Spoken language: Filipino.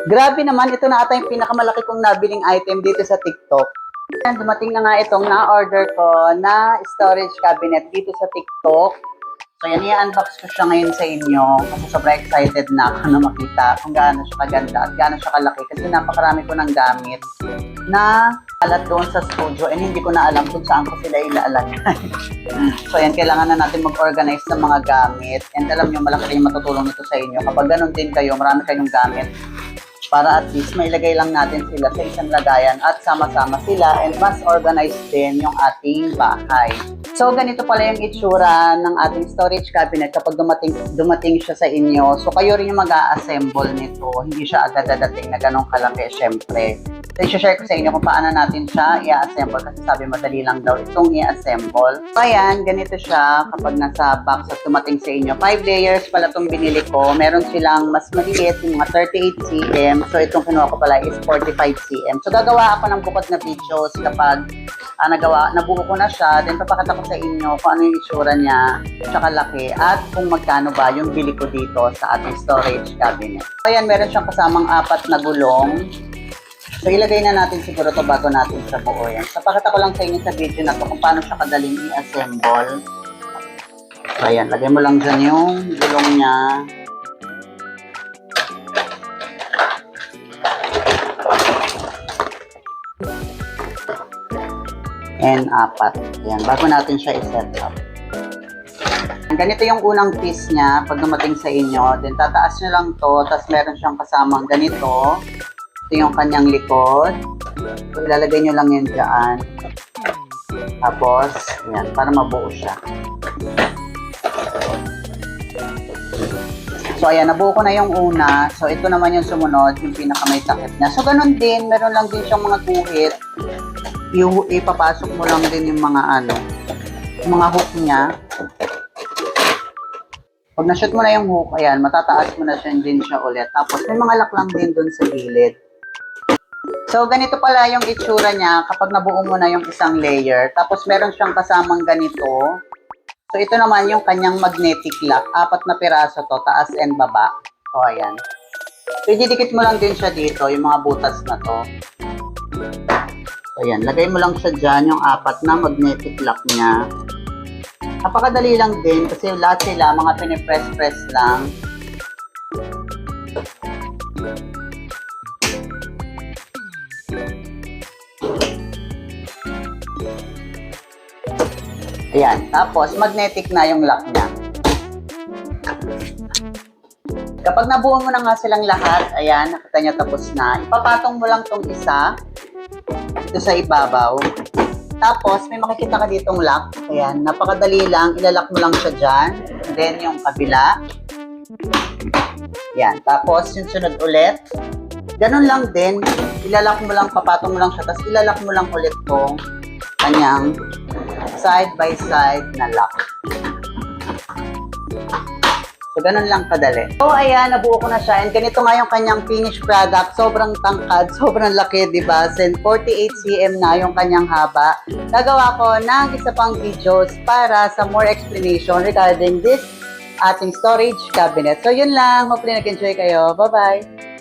Grabe naman, ito na ata yung pinakamalaki kong nabiling item dito sa TikTok. Ayan, dumating na nga itong na-order ko na storage cabinet dito sa TikTok. So yan, i-unbox ko siya ngayon sa inyo kasi sobrang excited na ako na makita kung gaano siya kaganda at gaano siya kalaki kasi napakarami ko ng gamit na alat doon sa studio and hindi ko na alam kung saan ko sila ilaalagay. So yan, kailangan na natin mag-organize ng mga gamit and alam nyo, malaki rin matutulong nito sa inyo. Kapag ganun din kayo, marami kayong gamit para at least mailagay lang natin sila sa isang lagayan at sama-sama sila and mas organized din yung ating bahay. So, ganito pala yung itsura ng ating storage cabinet kapag dumating siya sa inyo. So, kayo rin yung mag-a-assemble nito. Hindi siya agad dadating na ganong kalaki, syempre. So, i-share ko sa inyo kung paano natin siya i-assemble kasi sabi madali lang daw itong i-assemble. So, ayan, ganito siya kapag nasa box at dumating sa inyo. 5 layers pala itong binili ko. Meron silang mas maliit, yung mga 38 cm. So, itong kinuha ko pala is 45 cm. So, gagawa ako ng bukod na videos kapag nabuo ko na siya. Then, papakita ko sa inyo kung ano yung itsura niya, tsaka laki, at kung magkano ba yung bili ko dito sa ating storage cabinet. So, ayan, meron siyang kasamang 4 na gulong. So, ilagay na natin siguro ito bago natin sa buo yan. So, pakita ko lang sa inyo sa video na to kung paano siya kadaling i-assemble. So, ayan, lagay mo lang dyan yung gulong niya. And 4. Ayan, bago natin siya i-set up. Ganito yung unang piece niya pag dumating sa inyo. Then, tataas nyo lang to. Tapos, meron siyang kasamang ganito. Ito yung kanyang likod. So, ilalagay nyo lang yun dyan. Tapos, ayan, para mabuo siya. So, ayan, nabuo ko na yung una. So, ito naman yung sumunod, yung pinakamay takip niya. So, ganun din, meron lang din siyang mga guhit. Ipapasok mo lang din yung mga yung mga hook niya. Pag na-shoot mo na yung hook, ayan, matataas mo na siya din siya ulit. Tapos, may mga lock lang din dun sa gilid. So, ganito pala yung itsura niya kapag nabuo mo na yung isang layer. Tapos, meron siyang kasamang ganito. So, ito naman yung kanyang magnetic lock. 4 na piraso to, taas and baba. So, ayan. So, ididikit mo lang din siya dito, yung mga butas na to. So, ayan. Lagay mo lang siya dyan, yung 4 na magnetic lock niya. Napakadali lang din kasi lahat sila, mga pinipress-press lang. Ayan. Tapos, magnetic na yung lock niya. Kapag nabuo mo na nga silang lahat, ayan, nakita niyo tapos na. Ipapatong mo lang tong isa dito sa ibabaw. Tapos, may makikita ka ditong lock. Ayan, napakadali lang. Ilalak mo lang siya dyan. And then, yung kabila. Ayan. Tapos, yung sunod ulit. Ganun lang din. Ilalak mo lang, papatong mo lang siya. Tapos, ilalak mo lang ulit tong kanyang side by side na lock. So, ganun lang kadali. So, ayan, nabuo ko na siya. And ganito nga yung kanyang finished product. Sobrang tangkad, sobrang laki, diba? And 48 cm na yung kanyang haba. Gagawa ko ng isa pang videos para sa more explanation regarding this ating storage cabinet. So, yun lang. Hopefully, nag-enjoy kayo. Bye-bye!